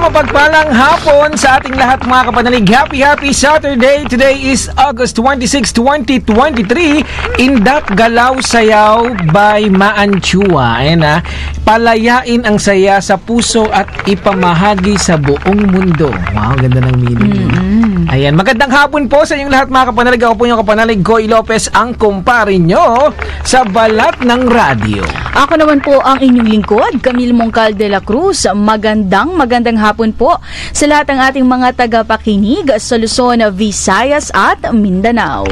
mapagpalang hapon sa ating lahat mga kapanalig. Happy Saturday. Today is August 26, 2023. Indak Galaw Sayaw by Maanchua. Ayan na. Palayain ang saya sa puso at ipamahagi sa buong mundo. Wow, ganda ng meaning. Ayan, magandang hapon po sa inyong lahat mga kapanalig. Ako po yung kapanalig Goy Lopez, ang kumpare nyo sa balat ng radyo. Ako naman po ang inyong lingkod, Camille Mongcal de la Cruz. Magandang hapon po sa lahat ng ating mga tagapakinig sa Luzon, Visayas at Mindanao.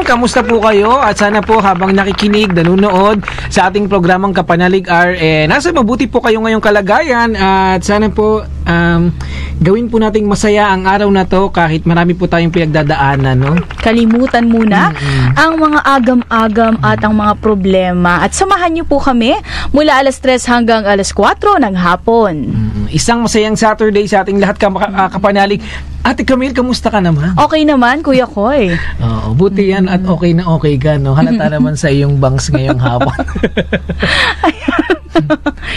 Kamusta po kayo? At sana po habang nakikinig, nanonood sa ating programang Kapanalig RN, nasa mabuti po kayo ngayong kalagayan at sana po gawin po nating masaya ang araw na to kahit marami po tayong pinagdadaanan, no? Kalimutan muna ang mga agam-agam at ang mga problema at samahan niyo po kami mula alas 3 hanggang alas 4 ng hapon. Isang masayang Saturday sa ating lahat kapanalig. Ate Camille, kamusta ka naman? Okay naman, Kuya Koy. Oo, buti yan at okay na okay ka, no? Halata naman sa iyong bangs ngayong hapon.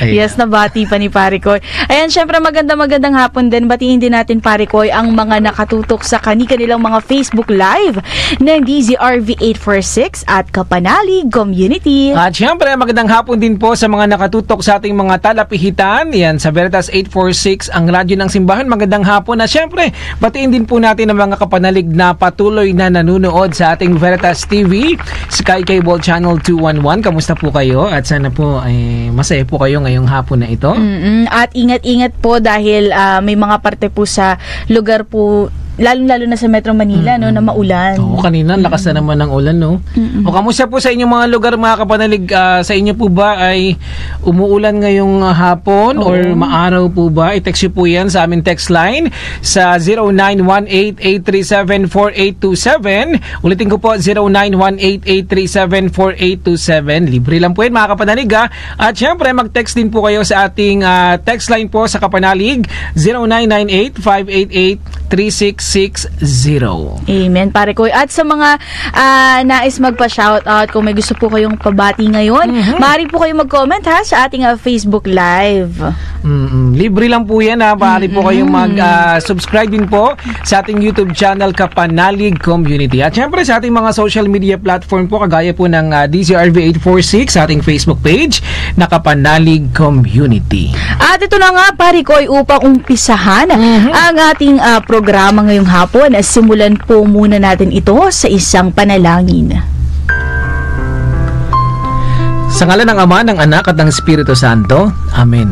Yes, nabati pa ni Pare Koy. Ayan, syempre magandang hapon din. Batiin din natin, Pare Koy, ang mga nakatutok sa kanilang mga Facebook Live ng DZRV846 at Kapanalig Community. At syempre, magandang hapon din po sa mga nakatutok sa ating mga talapihitan. Yan, sa Veritas 846, ang radyo ng simbahan. Magandang hapon. At syempre, batiin din po natin ang mga kapanalig na patuloy na nanunood sa ating Veritas TV, Sky Cable Channel 211. Kamusta po kayo? At sana po ay masaya po kayo ngayong hapon na ito. At ingat-ingat po dahil may mga parte po sa lugar po lalo na sa Metro Manila, no, na maulan. Oo, kanina lakas na naman ng ulan, no? O kamusta po sa inyong mga lugar mga kapanalig? Sa inyo po ba ay umuulan ngayong hapon or maaraw po ba? I-text nyo po yan sa aming text line sa 0918-837-4827. Ulitin ko po, 0918-837-4827. Libre lang po yan mga kapanalig, ha? At syempre, mag-text din po kayo sa ating text line po sa kapanalig, 0998-588-3660. Amen, Pare Koy. At sa mga nais magpa-shoutout, kung may gusto po kayong pabati ngayon, maaari po kayong mag-comment ha sa ating Facebook Live. Libre lang po yan ha. Maaari po kayong mag-subscribe din po sa ating YouTube channel Kapanalig Community. At syempre sa ating mga social media platform po, kagaya po ng DZRV846 sa ating Facebook page na Kapanalig Community. At ito na nga, Pare Koy, upang umpisahan ang ating programa ngayong hapon, simulan po muna natin ito sa isang panalangin. Sa ngalan ng Ama, ng Anak at ng Espiritu Santo. Amen.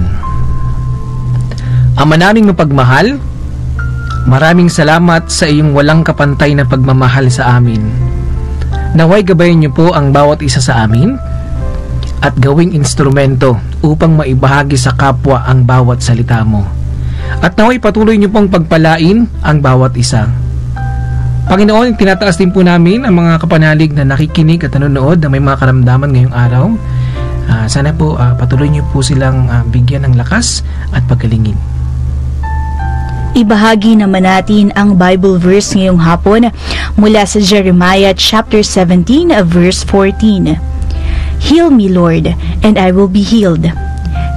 Ama naming mapagmahal, maraming salamat sa iyong walang kapantay na pagmamahal sa amin. Naway gabayan niyo po ang bawat isa sa amin at gawing instrumento upang maibahagi sa kapwa ang bawat salita mo. At naway patuloy niyo pong pagpalain ang bawat isa. Panginoon, tinataas din po namin ang mga kapanalig na nakikinig at nanonood na may mga karamdaman ngayong araw. Sana po patuloy niyo po silang bigyan ng lakas at pagkalingin. Ibahagi naman natin ang Bible verse ngayong hapon mula sa Jeremiah chapter 17 verse 14. Heal me, Lord, and I will be healed.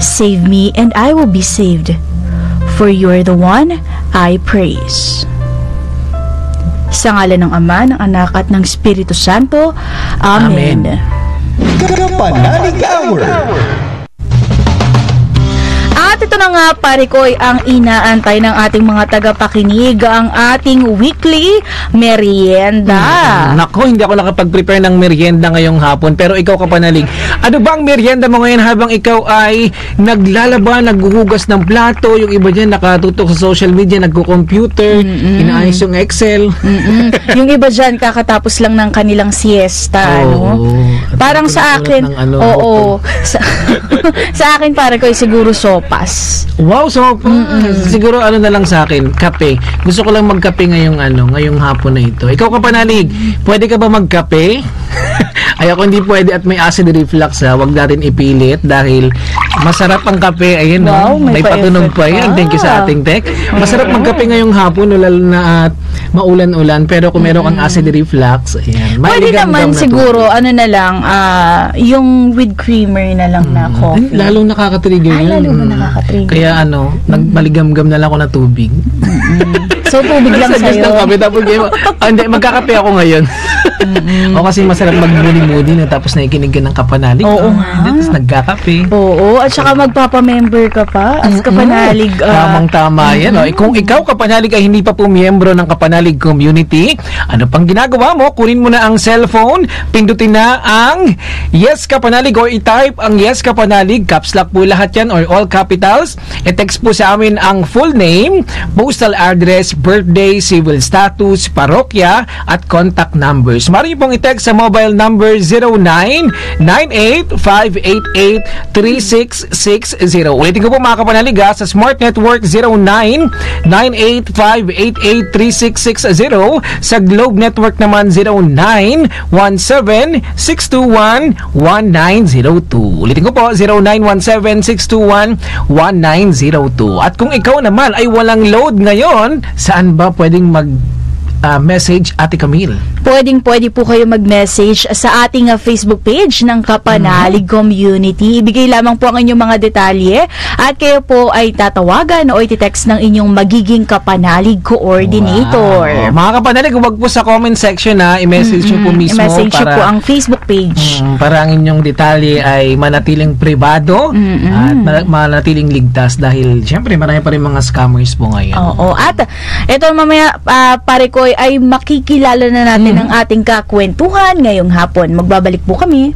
Save me, and I will be saved. For you are the one I praise. Sa ngalan ng Ama, ng Anak at ng Espiritu Santo. Amen. Kapanalig Hour. At ito na nga, Pare Koy, ang inaantay ng ating mga tagapakinig, ang ating weekly merienda. Nako, hindi ako nakapag-prepare ng merienda ngayong hapon. Pero ikaw, kapanalig, ano ba ang merienda mo ngayon habang ikaw ay naglalaba, naghuhugas ng plato, yung iba dyan nakatutok sa social media, nagko-computer, inaayos yung Excel. Yung iba dyan kakatapos lang ng kanilang siesta. Parang sa akin, sa akin, Pare Koy, siguro sopas. Wow, sopas. Siguro na lang sa akin, kape. Gusto ko lang magkape ngayong hapon na ito. Ikaw, kapanalig, pwede ka ba magkape? Ay ako hindi pwede at may acid reflux ha. Huwag natin ipilit dahil masarap ang kape. Ayun, Wow, may patunog pa-effect pa yan. pa. Thank you sa ating tech. Masarap magkape ngayong hapon, lalo na at maulan-ulan. Pero kung meron kang acid reflux, ayan. Pwede maligamgam naman na siguro, ano na lang, yung with creamer na lang na Ay, coffee. lalong nakaka-trigger Ay, yun. lalo ba nakaka-trigger? Kaya nagmaligamgam na lang ako na tubig. So, tubig lang Suggest ng sa'yo. kape, tapos hindi, magkakape ako ngayon. O kasi masarap mag-moody-moody na tapos nakikinig ka ng kapanalig. Oo nga. Tapos nagkakape. Oo, at saka magpapamember ka pa as kapanalig. Tamang-tama yan. O, kung ikaw, kapanalig, ay hindi pa po miyembro ng kapanalig community, ano pang ginagawa mo? Kunin mo na ang cellphone, pindutin na ang Yes Kapanalig or i-type ang Yes Kapanalig, caps lock po lahat yan or all capitals. I-text po sa amin ang full name, postal address, birthday, civil status, parokya, at contact numbers. Maaari pong i-text sa mobile number 0998-588-3660. Ulitin ko po mga kapanalig sa Smart Network 0998-588-3660. Sa Globe Network naman 0917-621-1902. Ulitin ko po 0917-621-1902. At kung ikaw naman ay walang load ngayon, saan ba pwedeng message Ate Camille? Pwede po kayo mag-message sa ating Facebook page ng Kapanalig Community. Ibigay lamang po ang inyong mga detalye at kayo po ay tatawagan o iti-text ng inyong magiging Kapanalig Coordinator. Wow. Mga kapanalig, huwag po sa comment section i-message nyo po mismo I-message nyo para po ang Facebook page. para ang inyong detalye ay manatiling privado at manatiling ligtas dahil syempre marami pa rin mga scammers po ngayon. Oo. At ito mamaya, pare ko, ay makikilala na natin ang ating kakwentuhan ngayong hapon. Magbabalik po kami.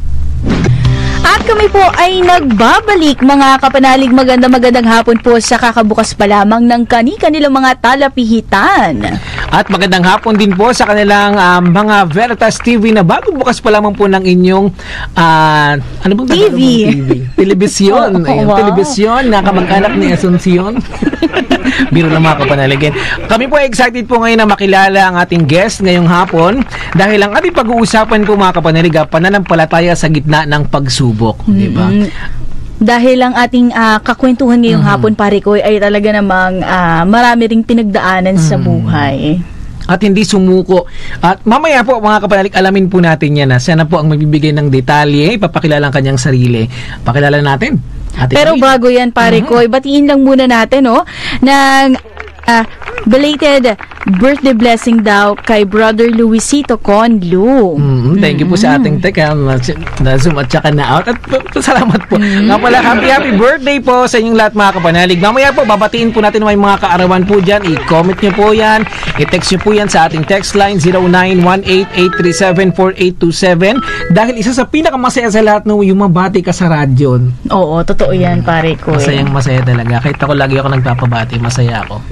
At kami po ay nagbabalik, mga kapanalig. Magandang hapon po sa kakabukas pa lamang ng kanilang mga talapihitan. At magandang hapon din po sa kanilang mga Veritas TV na bago bukas pa lamang po ng inyong ano bang TV? Telebisyon. Oh, Ayun, wow. telebisyon na kamag-anak ni Asuncion. Biro lang mga kapanaligin. Kami po ay excited po ngayon na makilala ang ating guest ngayong hapon dahil ang ating pag-uusapan po mga kapanalig, pananampalataya sa gitna ng pagsubok. Di ba? Dahil ang ating kakwentuhan ngayong hapon, pare ko, ay talaga namang marami ring pinagdaanan sa buhay. At hindi sumuko. At mamaya po mga kapanalig, alamin po natin yan. Siya na po ang magbibigay ng detalye, ipapakilala ang kanyang sarili. Pakilala natin. Ate Pero Camille. bago yan, pare ko, batiin lang muna natin, ng belated birthday blessing daw kay Brother Luisito Conlu. Thank you po sa ating tech na-zoom at saka na-out. At salamat po. Nga pala, happy birthday po sa inyong lahat mga kapanalig. Mamaya po, babatiin po natin may mga kaarawan po dyan. I-comment nyo po yan. I-text nyo po yan sa ating text line 0918-837-4827. Dahil isa sa pinakamasaya sa lahat yung mabati ka sa radyo. Oo, totoo yan, pare ko. Masayang masaya talaga. Kahit ako lagi ako nagpapabati, masaya ako.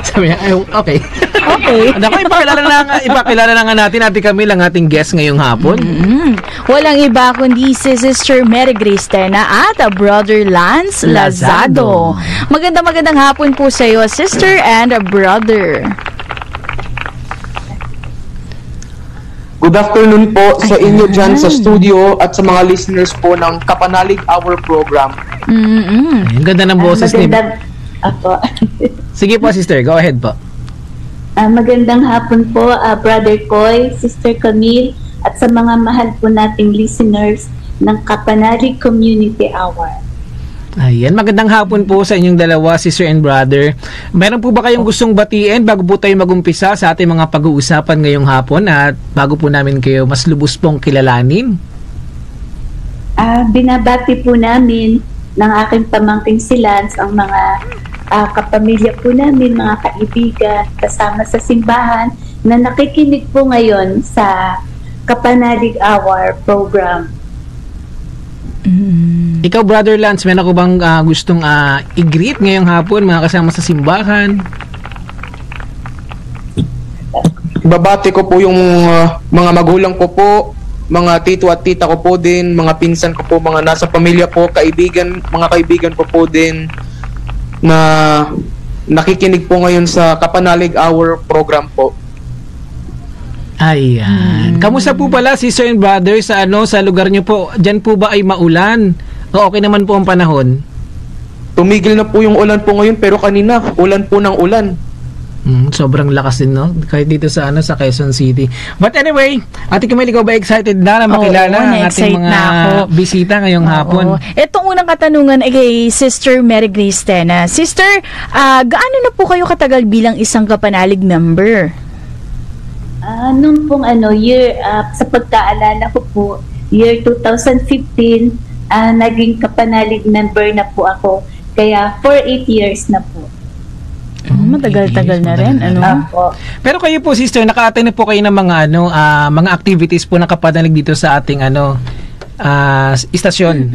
Sabi niya, okay. Okay. Ako, ipakilala na nga natin, Ate Camille, ang ating guest ngayong hapon. Walang iba kundi si Sister Mary Grace Tena at Brother Lance Lazado. Magandang hapon po sa iyo, Sister and Brother. Good afternoon po sa inyo dyan sa studio at sa mga listeners po ng Kapanalig Hour program. Ang ganda ng boses ni... Ako. Sige po, sister. Go ahead po. Magandang hapon po, Brother Koy, Sister Camille, at sa mga mahal po nating listeners ng Kapanalig Community Hour. Ayan, magandang hapon po sa inyong dalawa, sister and brother. Meron po ba kayong gustong batiin bago po tayo magumpisa sa ating mga pag-uusapan ngayong hapon at bago po namin kayo mas lubos pong kilalanin? Binabati po namin ng aking pamangking si Lance ang mga kapamilya po namin, mga kaibigan, kasama sa simbahan na nakikinig po ngayon sa Kapanalig Hour program. Ikaw, Brother Lance, meron ko bang gustong i-greet ngayong hapon, mga kasama sa simbahan? Babati ko po yung mga magulang ko po, mga tito at tita ko po din, mga pinsan ko po, mga nasa pamilya po, mga kaibigan ko po din na nakikinig po ngayon sa Kapanalig Hour program po. Ayan. Kamusta po pala, sister and brother, sa sa lugar niyo po? Diyan po ba ay maulan? O okay naman po ang panahon? Tumigil na po yung ulan po ngayon, pero kanina, ulan po ng ulan. Sobrang lakas din, no? Kahit dito sa sa Quezon City. But anyway, Ate Camille, ikaw ba excited na makilala ang ating mga bisita ngayong hapon? Itong unang katanungan ay kay Sister Mary Grace Tena. Sister, gaano na po kayo katagal bilang isang kapanalig member? Nung pong year, sa pagkaalala ko po, year 2015, naging kapanalig member na po ako. Kaya for 8 years na po. Matagal-tagal na rin, Pero kayo po, sister, naka-attend na po kayo ng mga mga activities po na kapanalig dito sa ating istasyon.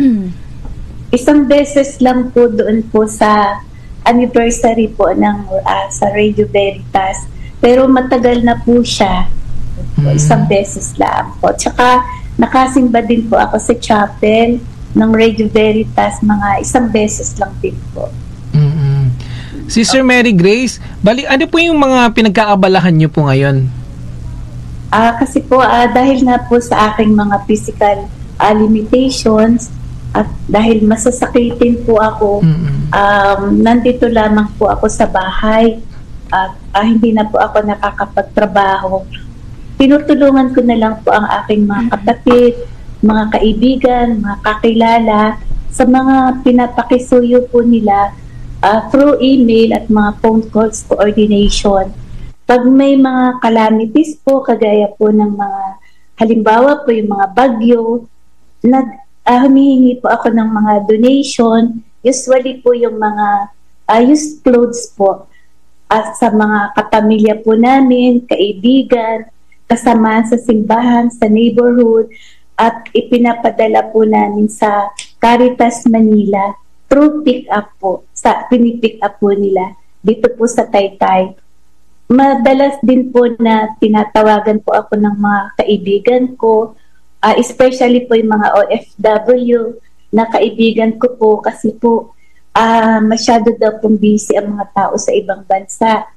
Isang beses lang po doon po sa anniversary po ng sa Radio Veritas. Pero matagal na po siya. Isang beses lang po. Tsaka nakasimba din po ako sa chapel ng Radio Veritas, mga isang beses lang din po. Sister Mary Grace, bali, ano po yung mga pinagkakabalahan niyo po ngayon? Kasi po, dahil na po sa aking mga physical limitations, at dahil masasakitin po ako, nandito lamang po ako sa bahay, at hindi na po ako nakakapagtrabaho. Tinutulungan ko na lang po ang aking mga kapatid, mga kaibigan, mga kakilala, sa mga pinapakisuyo po nila through email at mga phone calls coordination. Pag may mga calamities po, kagaya po ng mga, halimbawa po yung mga bagyo, humihingi po ako ng mga donation, usually po yung mga used clothes po, sa mga kapamilya po namin, kaibigan, kasama sa simbahan, sa neighborhood, at ipinapadala po namin sa Caritas Manila through pick-up po, pinipick up po nila dito po sa Taytay. Madalas din po na tinatawagan po ako ng mga kaibigan ko, especially po yung mga OFW na kaibigan ko po kasi po masyado daw pong busy ang mga tao sa ibang bansa.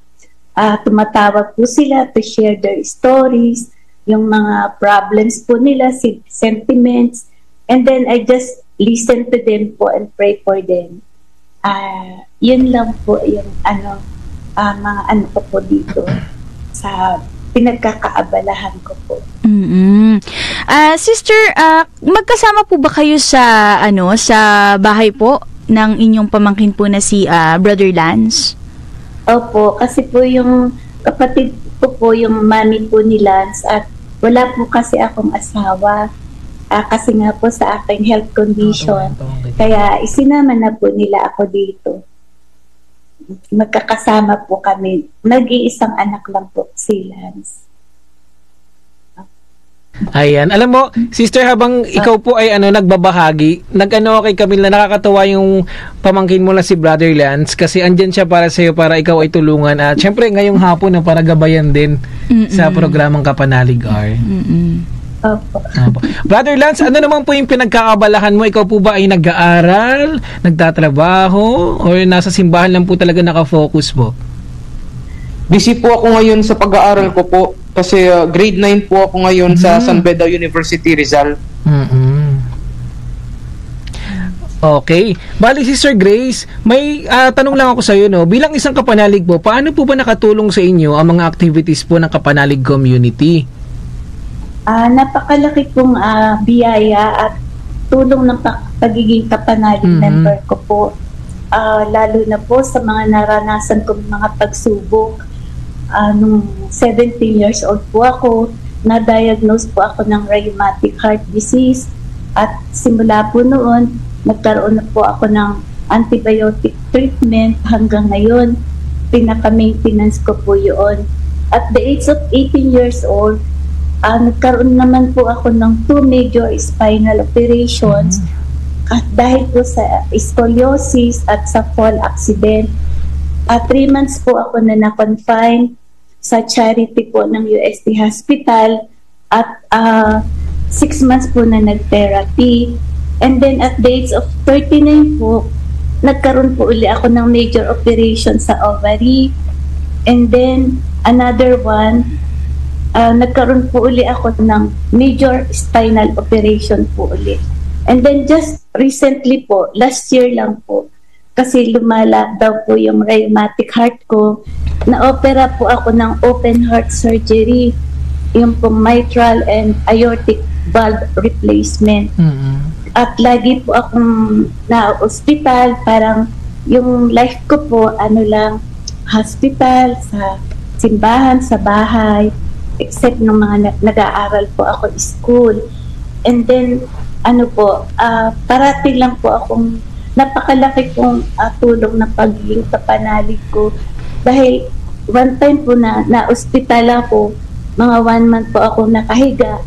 Tumatawag po sila to share their stories, yung mga problems po nila, sentiments, and then I just listen to them po and pray for them. Yun lang po yung mga ko po dito sa pinagkakaabalahan ko po. Sister, magkasama po ba kayo sa sa bahay po ng inyong pamangkin po na si Brother Lance? Opo, kasi po yung kapatid ko po yung mami po ni Lance at wala po kasi akong asawa. Kasi nga po sa aking health condition. Kaya isinama na po nila ako dito. Magkakasama po kami. Nag-iisang anak lang po si Lance. Ayan. Alam mo, sister, habang ikaw po ay nagbabahagi, kay Camille na nakakatawa yung pamangkin mo na si Brother Lance kasi andyan siya para sa'yo, para ikaw ay tulungan. At syempre, ngayong hapon na para gabayan din sa programang Kapanalig R. Opo. Brother Lance, ano naman po yung pinagkakabalahan mo? Ikaw po ba ay nag-aaral, nagtatrabaho, o nasa simbahan lang po talaga nakafocus po? Busy po ako ngayon sa pag-aaral ko po kasi grade 9 po ako ngayon sa San Beda University, Rizal. Okay. Bali, Sister Grace, may tanong lang ako sa iyo, no? Bilang isang kapanalig po, paano po ba nakatulong sa inyo ang mga activities po ng kapanalig community? Napakalaki pong biyaya at tulong ng pagiging kapanalig member ko po. Lalo na po sa mga naranasan kong mga pagsubok. Nung 17 years old po ako, na-diagnose po ako ng rheumatic heart disease at simula po noon, nagkaroon na po ako ng antibiotic treatment hanggang ngayon. Pinaka-maintenance ko po yun. At the age of 18 years old, nagkaroon naman po ako ng 2 major spinal operations at dahil po sa scoliosis at sa fall accident. 3 months po ako na na-confine sa charity po ng UST Hospital at 6 months po na nag-therapy. And then at the age of 39 po, nagkaroon po uli ako ng major operation sa ovary. And then another one nagkaroon po uli ako ng major spinal operation po uli. And then just recently po, last year lang po, kasi lumala daw po yung rheumatic heart ko, na-opera po ako ng open heart surgery, yung pong mitral and aortic valve replacement. At lagi po akong na-hospital, parang yung life ko po, hospital, sa simbahan, sa bahay, except ng mga nag-aaral po ako school. And then, parati lang po akong napakalaki pong tulong na pagiging kapanalig ko. Dahil one time po na-hospital ako, mga 1 month po ako nakahiga.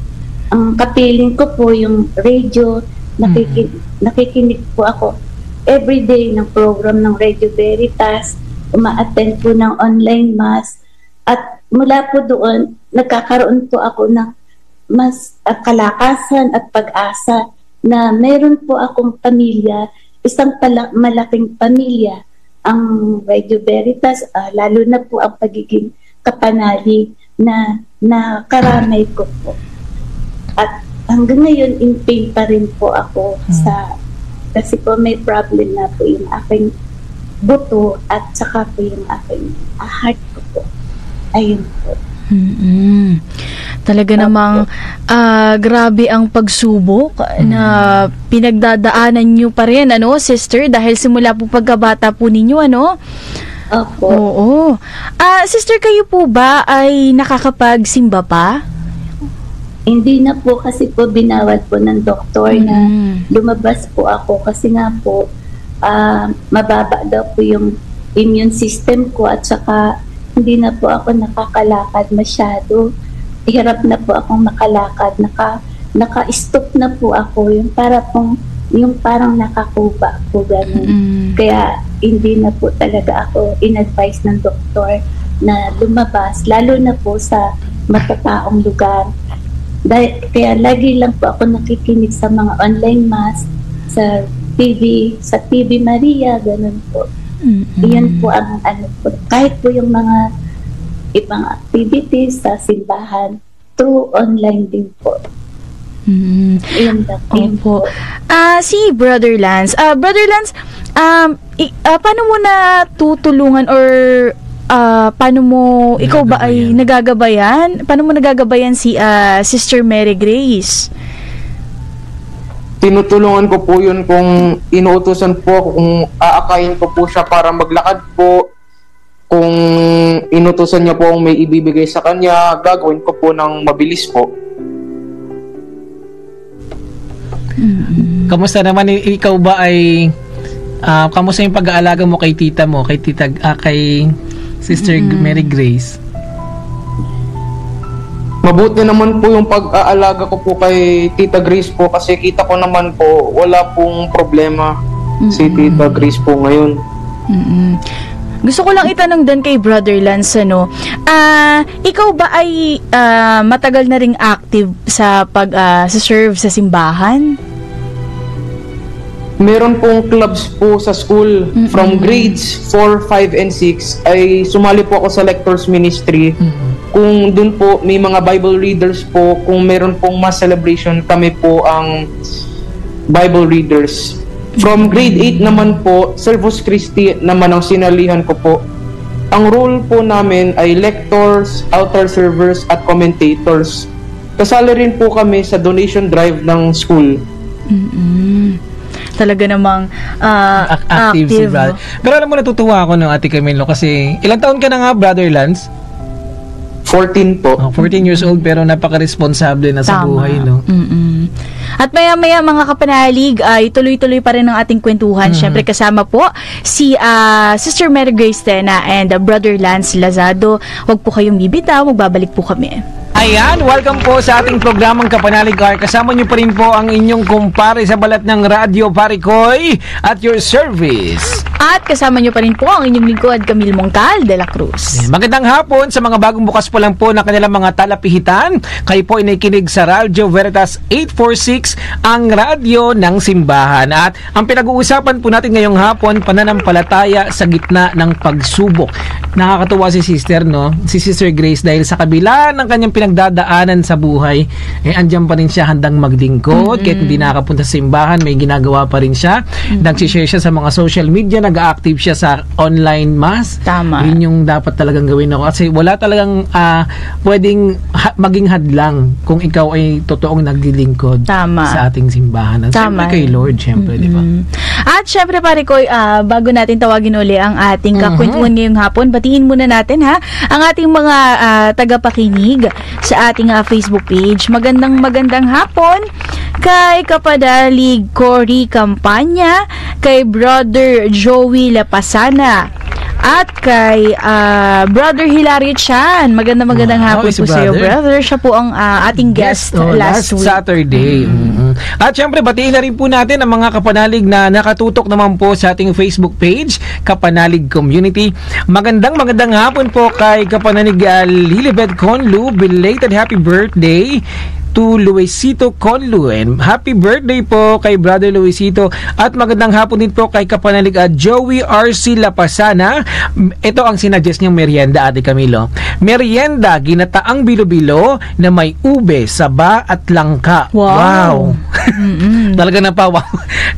Ang kapiling ko po yung radio, nakikinig po ako everyday ng program ng Radio Veritas, uma-attend po ng online mass, at mula po doon, nagkakaroon po ako ng mas kalakasan at pag-asa na meron po akong pamilya, isang malaking pamilya, ang Radio Veritas, lalo na po ang pagiging kapanalig na karamay ko po. At hanggang ngayon, in pain pa rin po ako kasi po may problem na po yung aking buto at saka po yung aking heart ko po. Ayun po. Talaga namang grabe ang pagsubok na pinagdadaanan nyo pa rin, sister, dahil simula po pagkabata po ninyo, Opo. Oo. Sister, kayo po ba ay nakakapagsimba pa? Hindi na po, kasi po binawal po ng doktor na lumabas po ako kasi nga po mababa daw po yung immune system ko at saka hindi na po ako nakakalakad masyado. Hirap na po akong makalakad. Naka-stop na po ako. Yung parang nakakuba po ganun. Kaya hindi na po talaga ako in-advise ng doktor na lumabas, lalo na po sa matataong lugar. Kaya lagi lang po ako nakikinig sa mga online mass, sa TV Maria, ganun po. Iyan po ang po. Kahit po yung mga ibang activities sa simbahan, through online din po. Iyan po. Si Brother Lance. Brother Lance, paano mo na tutulungan or paano mo, ikaw ba ay nagagabayan? Paano mo nagagabayan si Sister Mary Grace? Tinutulungan ko po yun kung inuutosan po ako, kung aakayin ko po siya para maglakad po. Kung inutusan niya po may ibibigay sa kanya, gagawin ko po ng mabilis po. Kamusta naman, ikaw ba ay kamusta yung pag-aalaga mo kay tita mo, kay Sister Mary Grace? Mabuti naman po yung pag-aalaga ko po kay Tita Grace po, kasi kita ko naman po wala pong problema si Tita Grace po ngayon. Gusto ko lang itanong din kay Brother Lance, ikaw ba ay matagal na ring active sa pag-serve sa simbahan? Meron pong clubs po sa school. From grades 4, 5, and 6 ay sumali po ako sa Lectors Ministry. Kung dun po may mga Bible readers po, kung meron pong mass celebration, kami po ang Bible readers. From grade 8 naman po, Servus Christi naman ang sinalihan ko po. Ang role po namin ay lectors, altar servers, at commentators. Kasali rin po kami sa donation drive ng school. Talaga namang active si brother. Pero alam mo, natutuwa ako ng Ate Camilo kasi ilang taon ka na nga, Brother Lance? 14 po. 14 years old, pero napaka-responsable na sa buhay, no? At maya-maya mga kapanalig ay tuloy-tuloy pa rin ang ating kwentuhan. Siyempre kasama po si Sister Mary Grace Tena and Brother Lance Lazado. Huwag po kayong bibitaw, magbabalik po kami. Ayan, welcome po sa ating programang Kapanalig Hour. Kasama niyo pa rin po ang inyong kumpare sa balat ng radyo, Parikoy, at your service. At kasama niyo pa rin po ang inyong lingkod, Camille Mongcal de la Cruz. Magandang hapon sa mga bagong bukas po lang po na kanilang mga talapihitan. Kayo po ay nakikinig sa Radio Veritas 846, ang radyo ng simbahan. At ang pinag-uusapan po natin ngayong hapon, pananampalataya sa gitna ng pagsubok. nakakatuwa si sister, no? Si Sister Grace, dahil sa kabila ng kanyang pinagdadaanan sa buhay, andyan pa rin siya handang maglingkod. Kahit hindi nakakapunta sa simbahan, may ginagawa pa rin siya. Nagsishare siya sa mga social media, nag-active siya sa online mass. Tama. Yun yung dapat talagang gawin ako. Kasi wala talagang pwedeng maging hadlang kung ikaw ay totoong naglilingkod sa ating simbahan. At Tama. siyempre kay Lord, siyempre, di ba? At syempre pare ko, bago natin tawagin uli ang ating kakwentuhan ngayong hapon, batiin muna natin ang ating mga tagapakinig sa ating Facebook page. Magandang hapon kay Kapadalig Cory Campanya, kay Brother Joey Lapasana, at kay Brother Hilario Chan. Magandang hapon po sa iyo, brother. Siya po ang ating guest last week. Saturday. At syempre, batiin na rin po natin ang mga kapanalig na nakatutok naman po sa ating Facebook page, Kapanalig Community. Magandang hapon po kay Kapanalig Lilibet Conlu. Belated happy birthday to Luisito Conlu, and happy birthday po kay Brother Luisito. At magandang hapon din po kay Kapanalig Joey R.C. Lapasana. Ito ang sinadjust niyang merienda, Ate Camilo. Merienda, ginataang bilo-bilo na may ube, saba at langka. Wow. Talaga napawaw.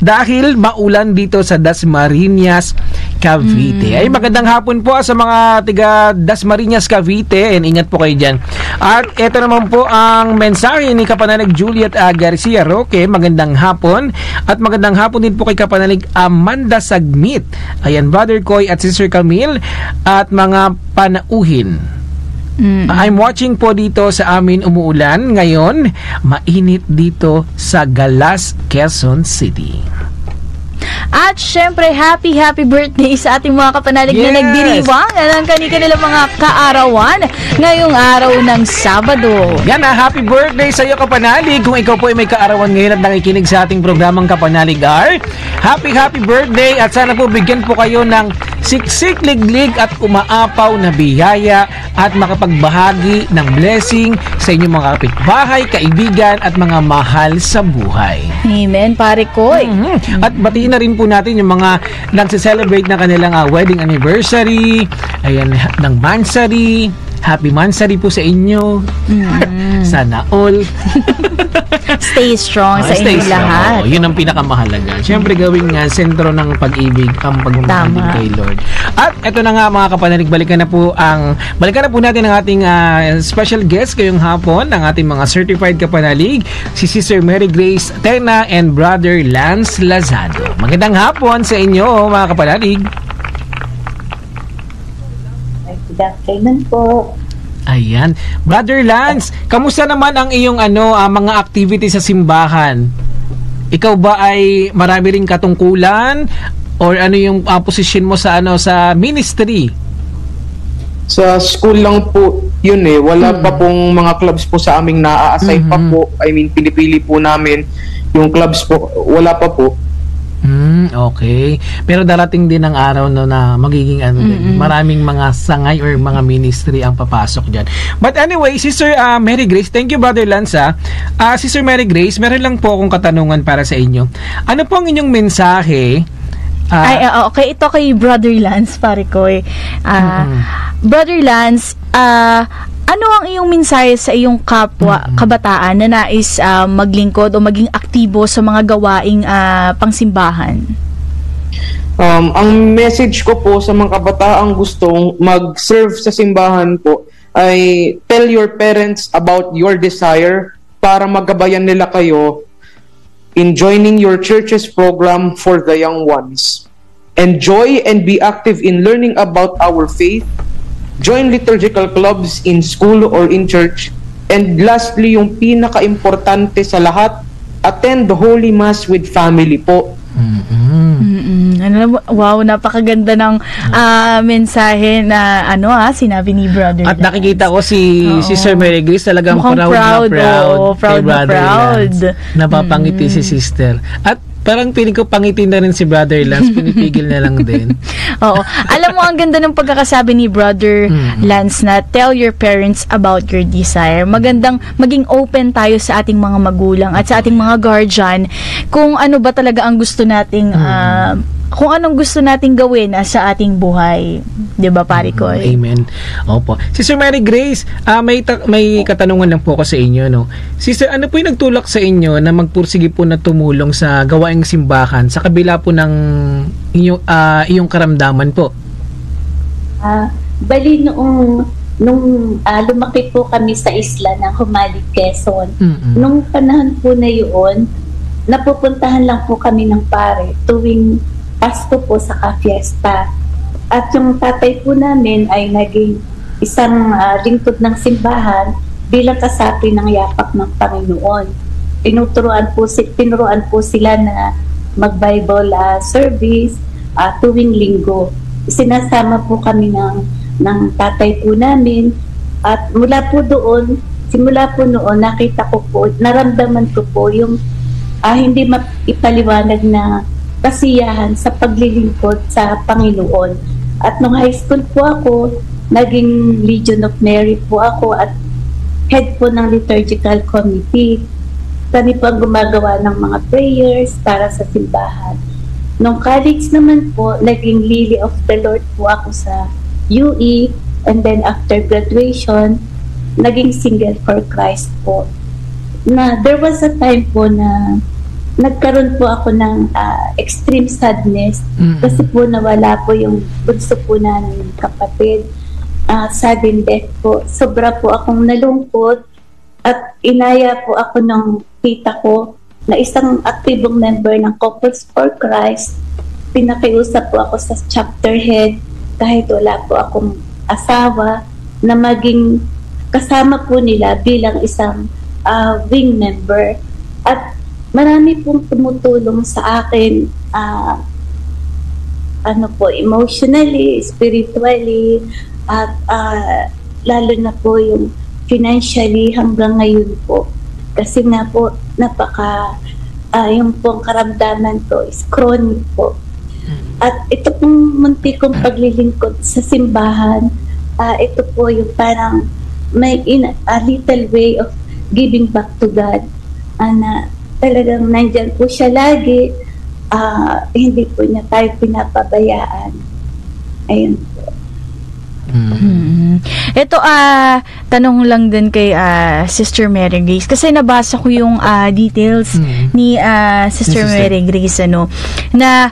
Dahil maulan dito sa Dasmariñas, Cavite. Ay, magandang hapon po sa mga tiga Dasmariñas, Cavite, and ingat po kayo dyan. At ito naman po ang mensahe ni Kapanalig Juliet Garcia Roque. Magandang hapon. At magandang hapon din po kay Kapanalig Amanda Sagmit. Ayan, Brother Koy at Sister Camille at mga panauhin. I'm watching po dito sa amin, umuulan ngayon. Mainit dito sa Galas, Quezon City. At syempre, happy birthday sa ating mga kapanalig na nagdiriwang ng kanilang mga kaarawan ngayong araw ng Sabado. Yan, happy birthday sa iyo, kapanalig. Kung ikaw po ay may kaarawan ngayon at nakikinig sa ating programang Kapanalig R, happy birthday, at sana po bigyan po kayo ng siksik, liglig at umaapaw na biyaya at makapagbahagi ng blessing sa inyong mga kapitbahay, kaibigan at mga mahal sa buhay. Amen, pare Koy. At batiin na rin po natin yung mga nagse-celebrate na kanilang wedding anniversary, ayan, ng mansary. Happy mansary po sa inyo. Sana all. Stay strong sa inyo lahat. Yun ang pinakamahalaga. Siyempre, gawing sentro ng pag-ibig ang pagmamahalig kay Lord. At eto na nga, mga kapanalig, balikan na po natin ang ating special guest ngayong hapon, ang ating mga certified kapanalig, si Sister Mary Grace Tena and Brother Lance Lazado. Magandang hapon sa inyo, mga kapanalig. Good afternoon po. Ayan. Brother Lance, kamusta naman ang iyong mga activity sa simbahan? Ikaw ba ay marami ring katungkulan or ano yung position mo sa sa ministry? Sa school lang po yun wala pa pong mga clubs po sa aming naa-assign pa po. I mean, pinipili po namin yung clubs po, wala pa po. Okay. Pero darating din ang araw na magiging din. Maraming mga sangay or mga ministry ang papasok dyan. But anyway, Sister Mary Grace, thank you, Brother Lance. Sister Mary Grace, meron lang po akong katanungan para sa inyo. Ano po ang inyong mensahe? Okay, ito kay Brother Lance, pare ko Brother Lance, ano ang iyong mensahe sa iyong kapwa kabataan na nais maglingkod o maging aktibo sa mga gawaing pangsimbahan? Ang message ko po sa mga kabataang gustong mag-serve sa simbahan po ay tell your parents about your desire para magabayan nila kayo in joining your church's program for the young ones. Enjoy and be active in learning about our faith. Join liturgical clubs in school or in church. And lastly, yung pinaka-importante sa lahat, attend the Holy Mass with family po. Wow, napakaganda ng mensahe na sinabi ni Brother At Lance. nakikita ko si Sister Mary Grace talagang proud kay Brother Lance. Napapangiti si Sister. At parang piling ko pangitin na rin si Brother Lance, pinipigil na lang din. Oo. Alam mo, ang ganda ng pagkakasabi ni Brother Lance na tell your parents about your desire. Magandang maging open tayo sa ating mga magulang at sa ating mga guardian kung ano ba talaga ang gusto nating kung anong gusto nating gawin sa ating buhay. 'Di ba, pare ko? Amen. Opo. Sister Mary Grace, may katanungan lang po ako sa inyo, no. Sister, ano po yung nagtulak sa inyo na magpursige po na tumulong sa gawaing simbahan sa kabila po ng iyong karamdaman po? Bali nung lumaki po kami sa isla ng Humalig, Quezon. Nung panahon po na yun, napupuntahan lang po kami ng pare tuwing Pasko po sa fiesta. At yung tatay po namin ay naging isang lingkod ng simbahan bilang kasapi ng yapak ng Panginoon. Tinuruan po sila na mag-Bible service tuwing linggo. Sinasama po kami ng tatay po namin, at simula po noon nakita ko po, naramdaman ko po yung hindi maipaliwanag na kasiyahan sa paglilingkod sa Panginoon. At nung high school po ako, naging Legion of Mary po ako at head po ng liturgical committee. Kami po ang gumagawa ng mga prayers para sa simbahan. Nung college naman po, naging Lily of the Lord po ako sa UE, and then after graduation, naging Single for Christ po. Na there was a time po na nagkaroon po ako ng extreme sadness kasi po nawala po yung bunso po namin kapatid. Sudden death po. Sobra po akong nalungkot at inaya po ako ng tita ko na isang aktibong member ng Couples for Christ. Pinakiusap po ako sa chapter head kahit wala po akong asawa na maging kasama po nila bilang isang wing member. At marami pong tumutulong sa akin emotionally, spiritually, at lalo na po yung financially hanggang ngayon po. Kasi nga po, yung pong karamdaman ko is chronic po. At ito pong munti kong paglilingkod sa simbahan, ito po yung parang may a little way of giving back to God. Talagang nandyan po siya lagi, hindi po niya tayo pinapabayaan. Ayun po. Ito, tanong lang din kay Sister Mary Grace, kasi nabasa ko yung details ni Sister Mary Grace, na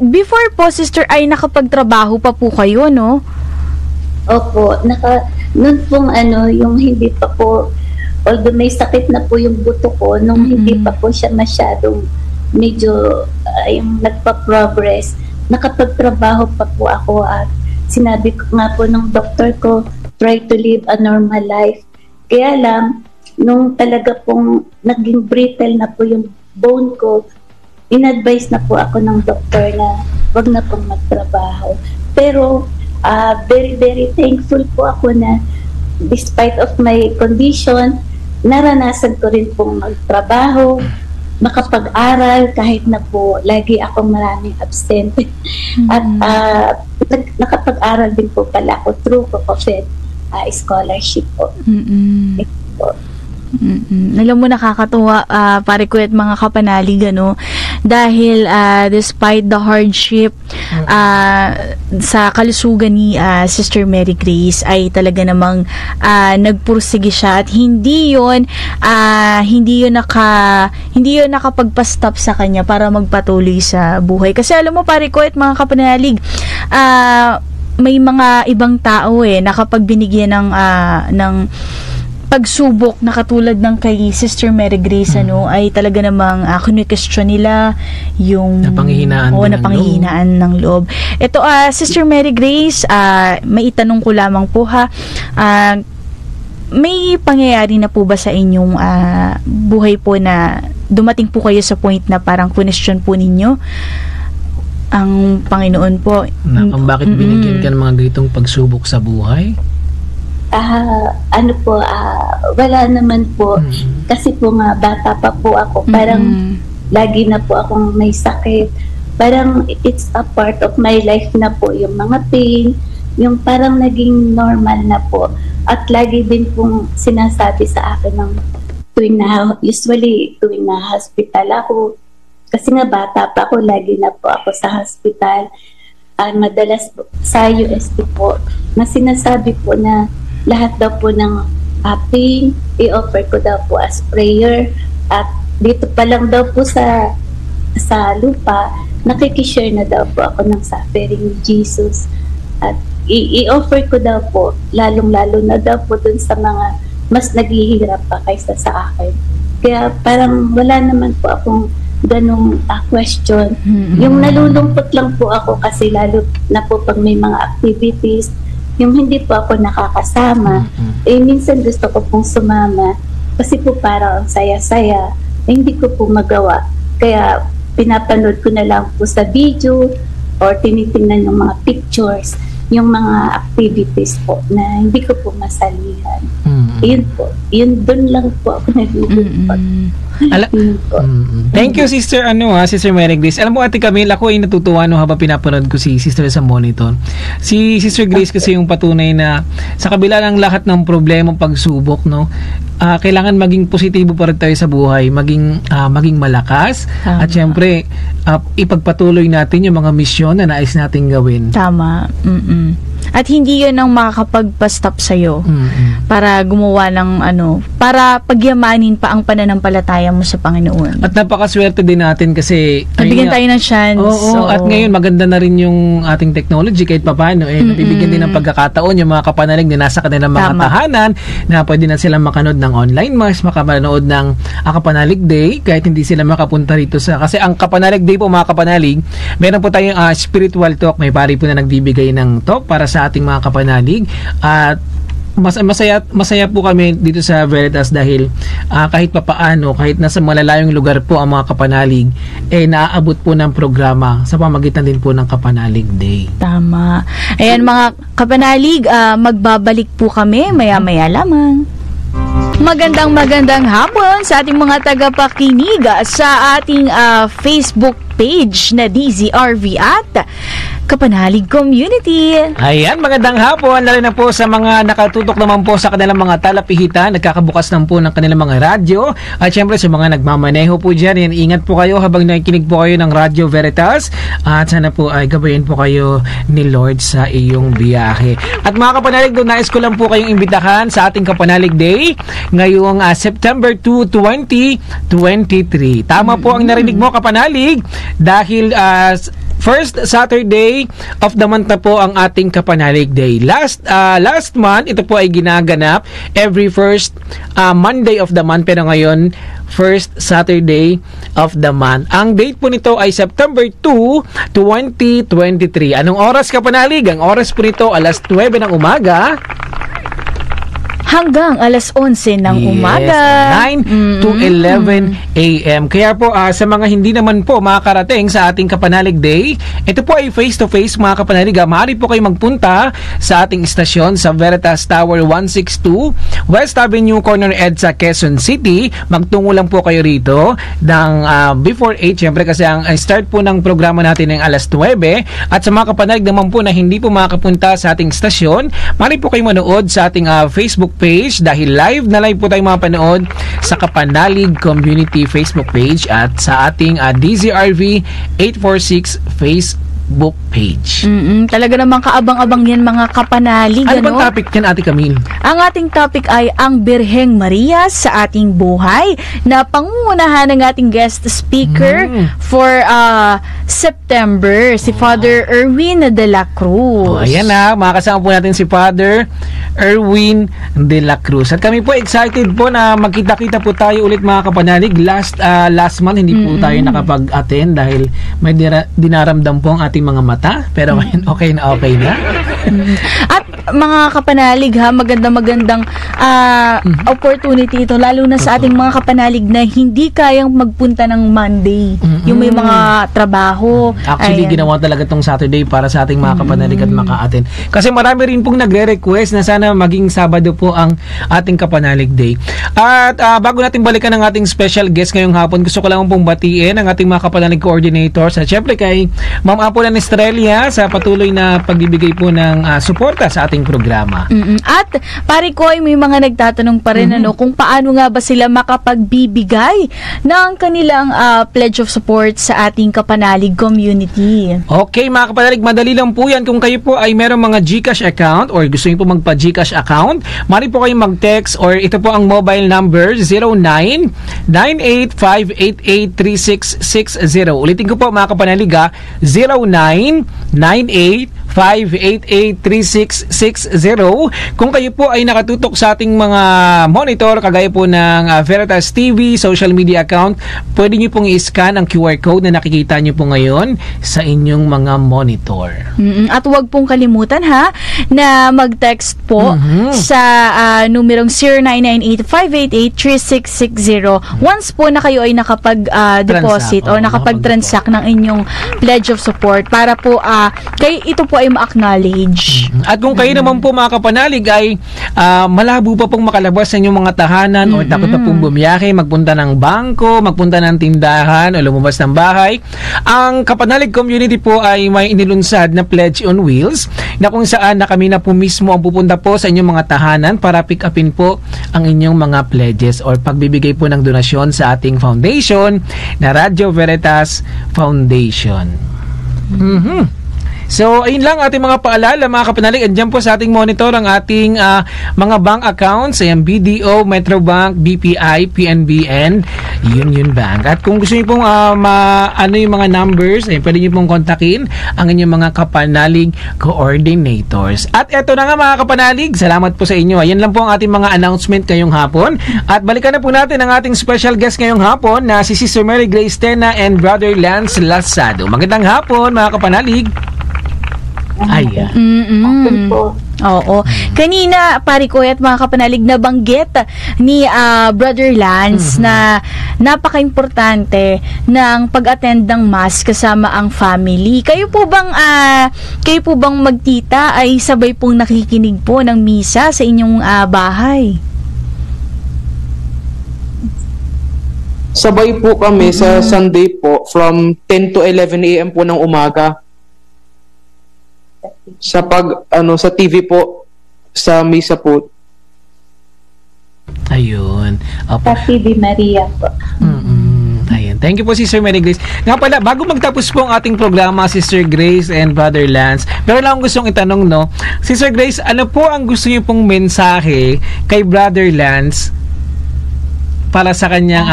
before po, Sister, ay nakapagtrabaho pa po kayo, no? Opo, nun pong yung hindi pa po, although may sakit na po yung buto ko, nung hindi pa po siya masyadong medyo yung nagpa-progress, nakapagtrabaho pa po ako at sinabi ko nga po ng doktor ko, try to live a normal life. Kaya lang, nung talaga pong naging brittle na po yung bone ko, in-advise na po ako ng doktor na wag na pong magtrabaho. Pero very, very thankful po ako na despite of my condition, naranasan ko rin pong magtrabaho, makapag-aral kahit na po lagi akong maraming absent. At nakapag-aral din po pala ako through COCOFED scholarship po. Alam mo, nakakatuwa, pare ko at mga kapanalig, dahil despite the hardship sa kalusugan ni Sister Mary Grace, ay talaga namang nagpursige siya at hindi yun nakapagpa-stop sa kanya para magpatuloy sa buhay. Kasi alam mo, pare ko at mga kapanalig, may mga ibang tao nakapag binigyan ng pagsubok na katulad ng kay Sister Mary Grace, ay talaga namang kinu-question nila yung napanghihinaan ng loob. Ito, Sister Mary Grace, may itanong ko lamang po, may pangyayari na po ba sa inyong buhay po na dumating po kayo sa point na parang question po ninyo ang Panginoon po? Bakit binigyan ka ng mga ganitong pagsubok sa buhay? Wala naman po. Kasi po nga, bata pa po ako. Parang lagi na po akong may sakit. Parang it's a part of my life na po. Yung mga pain, yung parang naging normal na po. At lagi din pong sinasabi sa akin ng tuwing na hospital ako, Kasi nga bata pa ako, lagi na po ako sa hospital. Madalas po, sa UST po, na sinasabi po na lahat daw po ng pain, i-offer ko daw po as prayer. At dito pa lang daw po sa lupa, nakikishare na daw po ako ng suffering ni Jesus. At i-offer ko daw po, lalong-lalo na daw po dun sa mga mas naghihirap pa kaysa sa akin. Kaya parang wala naman po akong ganong question. Yung nalulungkot lang po ako kasi lalo na po pag may mga activities, yung hindi po ako nakakasama, minsan gusto ko pong sumama kasi po parang ang saya-saya, hindi ko po magawa. Kaya pinapanood ko na lang po sa video or tinitingnan yung mga pictures, yung mga activities po na hindi ko po masalihan. Yun po. Yun, doon lang po ako nalulungkot. Thank you, Sister Sister Mary Grace. Alam mo, Ate Camille, ako ay natutuwa habang pinapanood ko si Sister sa monitor. Si Sister Grace kasi yung patunay na sa kabila ng lahat ng problema, pagsubok, kailangan maging positibo pa rin tayo sa buhay, maging malakas. Tama. At syempre, ipagpatuloy natin yung mga misyon na nais nating gawin. Tama. At hindi yun ang makakapagpa-stop sa'yo para gumawa ng para pagyamanin pa ang pananampalataya mo sa Panginoon. At napakaswerte din natin kasi nabigyan tayo ng chance. Oo, at ngayon maganda na rin yung ating technology kahit papaano. Nabibigyan din ng pagkakataon yung mga kapanalig na nasa kanilang mga tahanan na pwede na silang makanood ng online mass, makapanood ng Kapanalig Day kahit hindi sila makapunta rito kasi ang Kapanalig Day po, mga kapanalig, meron po tayong spiritual talk. May pari po na nagbibigay ng talk para sa ating mga kapanalig at masaya po kami dito sa Veritas dahil kahit papaano, kahit nasa malalayong lugar po ang mga kapanalig, naaabot po ng programa sa pamagitan din po ng Kapanalig Day. Tama. Ayan mga kapanalig, magbabalik po kami maya-maya lamang. Magandang hapon sa ating mga tagapakinig sa ating Facebook page na DZRV at Kapanalig Community. Ayan, magandang hapon. Lalo na po sa mga nakatutok naman po sa kanilang mga talapihitan, nagkakabukas lang po ng kanilang mga radyo. At syempre sa mga nagmamaneho po dyan, ingat po kayo habang nakikinig po kayo ng Radyo Veritas. At sana po ay gabayin po kayo ni Lord sa iyong biyahe. At mga kapanalig, doon nais ko lang po kayong imbitahan sa ating Kapanalig Day ngayong September 2, 2023. Tama po ang narinig mo, kapanalig, dahil first Saturday of the month na po ang ating Kapanalig Day. Last month, ito po ay ginaganap every first Monday of the month, pero ngayon first Saturday of the month. Ang date po nito ay September 2, 2023. Anong oras, kapanalig? Ang oras po nito alas 9 ng umaga hanggang alas 11 ng umaga. 9 to 11 a.m. Kaya po sa mga hindi naman po makakarating sa ating Kapanalig Day, ito po ay face-to-face, mga kapanalig. Maaari po kayo magpunta sa ating istasyon sa Veritas Tower 162 West Avenue, Corner EDSA, Quezon City. Magtungo lang po kayo rito ng before 8, syempre kasi ang start po ng programa natin ay alas 9. At sa mga kapanalig naman po na hindi po makakapunta sa ating istasyon, maaari po kayo manood sa ating Facebook page dahil live po tayong mapanood sa Kapanalig Community Facebook page at sa ating DZRV 846 Facebook page. Talaga namang kaabang-abang yan, mga kapanalig. Ano bang topic yan, Ate Camille? Ang ating topic ay ang Birheng Maria sa ating buhay na pangungunahan ng ating guest speaker for September, si Father Erwin de la Cruz. Ayan makakasama po natin si Father Erwin de la Cruz. At kami po excited po na magkita-kita po tayo ulit, mga kapanalig. Last month hindi po tayo nakapag-attend dahil may dinaramdam po ang ating mga mata, pero ngayon okay na. At mga kapanalig, magandang opportunity ito, lalo na sa ating mga kapanalig na hindi kayang magpunta ng Monday, yung may mga trabaho. Actually, ginawa talaga tong Saturday para sa ating mga kapanalig at maka-attend. Kasi marami rin pong nagre-request na sana sana maging Sabado po ang ating Kapanalig Day. At bago natin balikan ang ating special guest ngayong hapon, gusto ko lang pong batiin ang ating mga Kapanalig coordinators at syempre kay Ma'am Apple ng Estrella sa patuloy na pagbibigay po ng suporta sa ating programa. At pare ko ay may mga nagtatanong pa rin kung paano nga ba sila makapagbibigay ng kanilang pledge of support sa ating Kapanalig community. Okay mga Kapanalig, madali lang po yan. Kung kayo po ay merong mga GCash account or gusto niyo po magpa-GCash account, mari po kayong mag-text or ito po ang mobile number 0998-588-3660. Ulitin ko po mga Kapanalig, 0998-588-3660. Kung kayo po ay nakatutok sa ating mga monitor, kagaya po ng Veritas TV social media account, pwede niyo pong i-scan ang QR code na nakikita niyo po ngayon sa inyong mga monitor. At huwag pong kalimutan na mag-text po sa numerong 0998-588-3660 once po na kayo ay nakapag-deposit o nakapag-transact ng inyong pledge of support para po ito po ay ma-acknowledge. At kung kayo naman po mga Kapanalig ay malabo pa pong makalabas sa inyong mga tahanan o takot na pong bumiyahe, magpunta ng bangko, magpunta ng tindahan o lumabas ng bahay, ang Kapanalig community po ay may inilunsad na Pledge on Wheels na kung saan na kami na po mismo ang pupunta po sa inyong mga tahanan para pick upin po ang inyong mga pledges or pagbibigay po ng donasyon sa ating foundation na Radio Veritas Foundation. So, ayun lang ating mga paalala mga Kapanalig. Andiyan po sa ating monitor ang ating mga bank accounts. Ayan, BDO, Metrobank, BPI, PNBN, Union Bank. At kung gusto niyo pong yung mga numbers, pwede niyo pong kontakin ang inyong mga Kapanalig coordinators. At eto na nga mga Kapanalig, salamat po sa inyo. Ayan lang po ang ating mga announcement ngayong hapon. At balikan na po natin ang ating special guest ngayong hapon na si Sister Mary Grace Tena and Brother Lance Lazado. Magandang hapon mga Kapanalig. Okay po. Oo. Kanina, pare ko at mga Kapanalig, nabanggit ni Brother Lance na napaka-importante ng pag-attend ng Mass kasama ang family. Kayo po bang magtita ay sabay pong nakikinig po ng misa sa inyong bahay? Sabay po kami sa Sunday po from 10 to 11 a.m. po ng umaga. Sa sa TV po, sa misa po. Ayun. Sa TV Maria po. Ayun. Thank you po, Sister Mary Grace. Nga pala, bago magtapos po ang ating programa, Sister Grace and Brother Lance, pero lang gustong itanong, Sister Grace, ano po ang gusto niyo pong mensahe kay Brother Lance para sa kanyang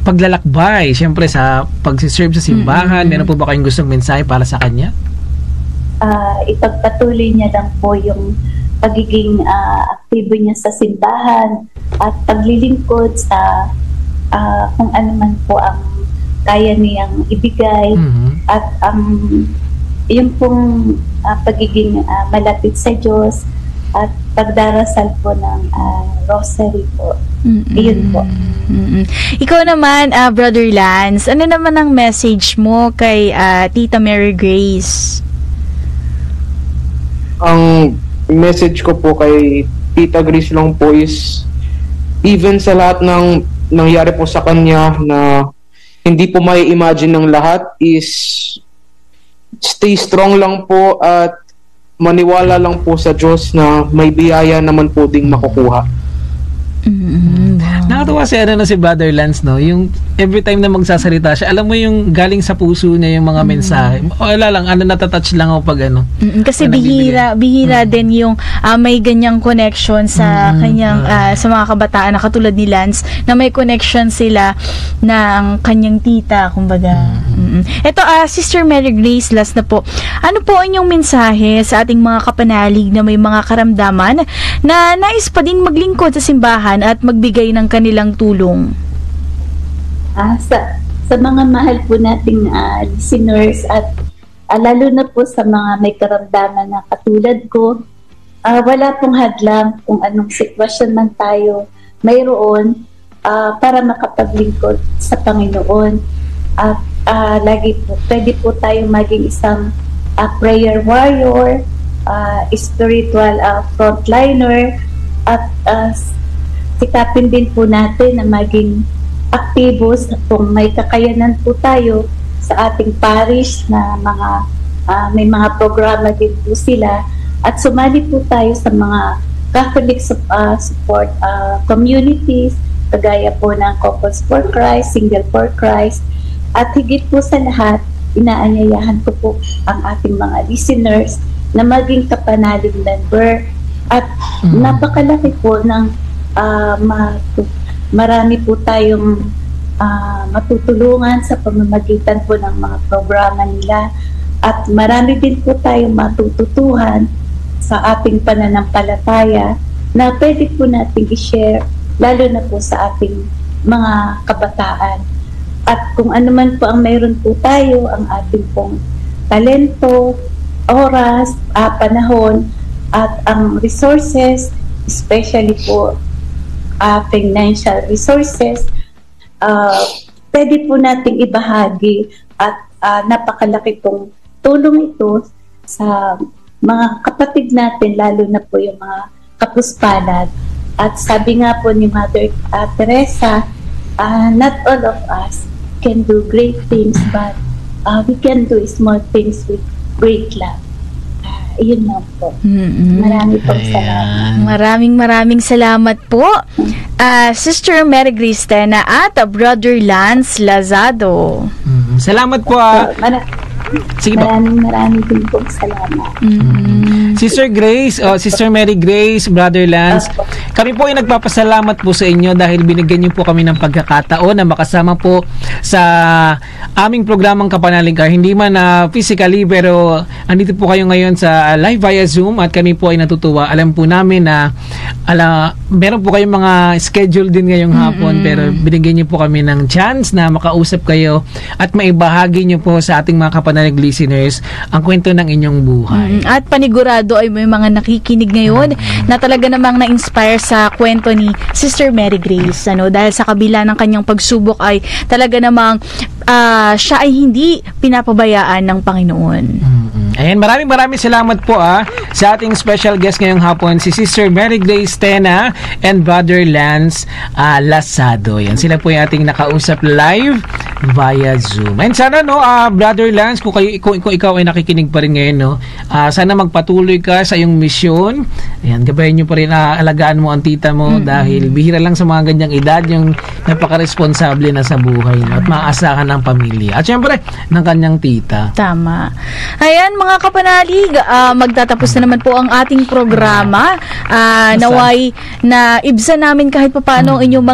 paglalakbay, siyempre sa pagsiserve sa simbahan? Meron po ba kayong gustong mensahe para sa kanya? Ipagpatuloy niya lang po yung pagiging aktibo niya sa simbahan at paglilingkod sa kung ano man po ang kaya niyang ibigay at yung pong pagiging malapit sa Diyos at pagdarasal po ng rosary po. Iyon po. Ikaw naman, Brother Lance, ano naman ang message mo kay Tita Mary Grace? Ang message ko po kay Tita Grace lang po is even sa lahat ng nangyari po sa kanya na hindi po may imagine ng lahat is stay strong lang po at maniwala lang po sa Diyos na may biyaya naman po ding makukuha. Nakatawa si Brother Lance, yung every time na magsasalita siya, alam mo yung galing sa puso niya yung mga mensahe. Wala lang, natatouch lang ako pag kasi bihira din yung may ganyang connection sa kanyang sa mga kabataan na katulad ni Lance na may connection sila ng kanyang tita, kumbaga. Ito, Sister Mary Grace, last na po. Ano po ang inyong mensahe sa ating mga Kapanalig na may mga karamdaman na nais pa din maglingkod sa simbahan at magbigay ng kanilang tulong? Sa mga mahal po nating listeners at lalo na po sa mga may karamdaman na katulad ko, wala pong hadlang kung anong sitwasyon man tayo mayroon para makapaglingkod sa Panginoon. At lagi po, pwede po tayo maging isang prayer warrior spiritual frontliner at sikapin din po natin na maging aktibo kung may kakayanan po tayo sa ating parish na may mga programa din po sila at sumali po tayo sa mga Catholic support communities kagaya po ng Couples for Christ, Single for Christ at higit po sa lahat inaanyayahan ko po ang ating mga listeners na maging kapanalig member at napakalaki po ng marami po tayong matutulungan sa pamamagitan po ng mga programa nila at marami din po tayong matututuhan sa ating pananampalataya na pwede po natin i-share lalo na po sa ating mga kabataan. At kung ano man po ang mayroon po tayo, ang ating pong talento, oras, panahon, at ang resources, especially po financial resources, pwede po nating ibahagi at napakalaki pong tulong ito sa mga kapatid natin, lalo na po yung mga kapuspalad. At sabi nga po ni Mother Teresa, not all of us can do great things, but we can do small things with great love. Yun lang po. Marami pong salamat. Maraming salamat po, Sister Mary Grace Tena at Brother Lance Lazado. Salamat po. Sige po. Maraming din pong salamat. Sister Grace, Sister Mary Grace, Brother Lance, kami po ay nagpapasalamat po sa inyo dahil binigyan niyo po kami ng pagkakataon na makasama po sa aming programang Kapanaligan. Hindi man physically, pero andito po kayo ngayon sa live via Zoom at kami po ay natutuwa. Alam po namin na meron po kayong mga schedule din ngayong hapon, pero binigyan niyo po kami ng chance na makausap kayo at maibahagi niyo po sa ating mga Kapanalig listeners ang kwento ng inyong buhay. At panigurado ay may mga nakikinig ngayon na talaga namang na-inspire sa kwento ni Sister Mary Grace. Dahil sa kabila ng kanyang pagsubok ay talaga namang siya ay hindi pinapabayaan ng Panginoon. Ayan, maraming salamat po sa ating special guest ngayong hapon, si Sister Mary Grace Tena and Brother Lance Lazado. Yan, sila po yung ating nakausap live via Zoom. And sana Brother Lance, kung ikaw ay nakikinig pa rin ngayon, sana magpatuloy ka sa iyong misyon. Ayan, gabayan nyo pa rin, alagaan mo ang tita mo dahil bihira lang sa mga ganyang edad yung napaka-responsable na sa buhay at maaasahan ng pamilya. At syempre, ng kanyang tita. Tama. Ayan, mga kapanalig, magtatapos na naman po ang ating programa. Naway na ibsa namin kahit papaano ang inyong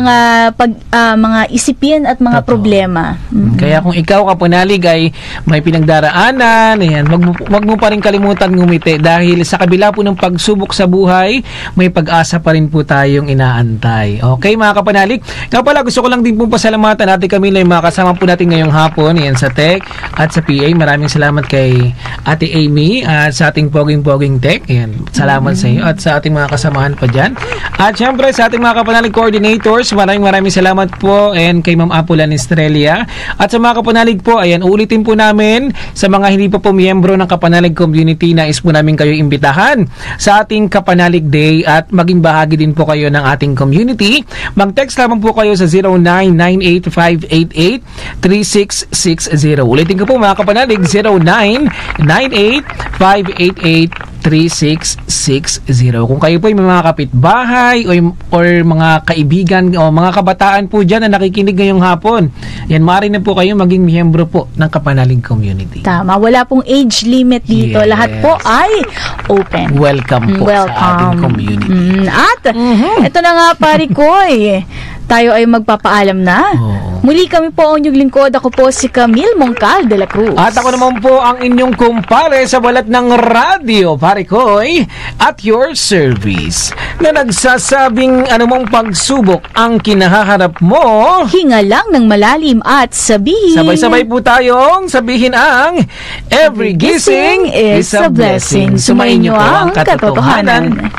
mga isipin at mga problema. Kaya kung ikaw kapanalig ay may pinagdaraanan, ayan, wag mo pa rin kalimutan ngumiti dahil sa kabila po ng pagsubok sa buhay, may pag-asa pa rin po tayong inaantay. Okay, mga kapanalig? Nga pala, gusto ko lang din po pasalamatan natin kami na yung mga kasama po natin ngayong hapon, ayan, sa Tech at sa PA. Maraming salamat kay Ate Amy at sa ating poging Tech. Ayan, salamat sa iyo at sa ating mga kasamahan pa dyan. At syempre sa ating mga kapanalig coordinators, maraming salamat po and kay Ma'am Apolan Estrella. At sa mga kapanalig po, ayan, ulitin po namin sa mga hindi pa po miyembro ng Kapanalig Community, nais po namin kayo imbitahan sa ating Kapanalig Day at maging bahagi din po kayo ng ating community. Mag-text lamang po kayo sa 0998-588-3660. Ulitin ko po mga kapanalig, 0998-588-3660. Kung kayo po ay may mga kapitbahay or mga kaibigan o mga kabataan po dyan na nakikinig ngayong hapon, yan, maaari na po kayo maging miyembro po ng Kapanalig Community. Tama, wala pong age limit dito. Yes. Lahat po ay open. Welcome po sa ating community. At ito na nga, pari Koy, tayo ay magpapaalam na. Muli kami po ang inyong lingkod. Ako po si Camille Mongcal de la Cruz. At ako naman po ang inyong kumpare sa balat ng radyo, pare Koy, at your service, na nagsasabing anumang pagsubok ang kinahaharap mo, hinga lang ng malalim at sabihin. Sabay-sabay po tayong sabihin ang every gising is a blessing. Sumainyo po ang katotohanan.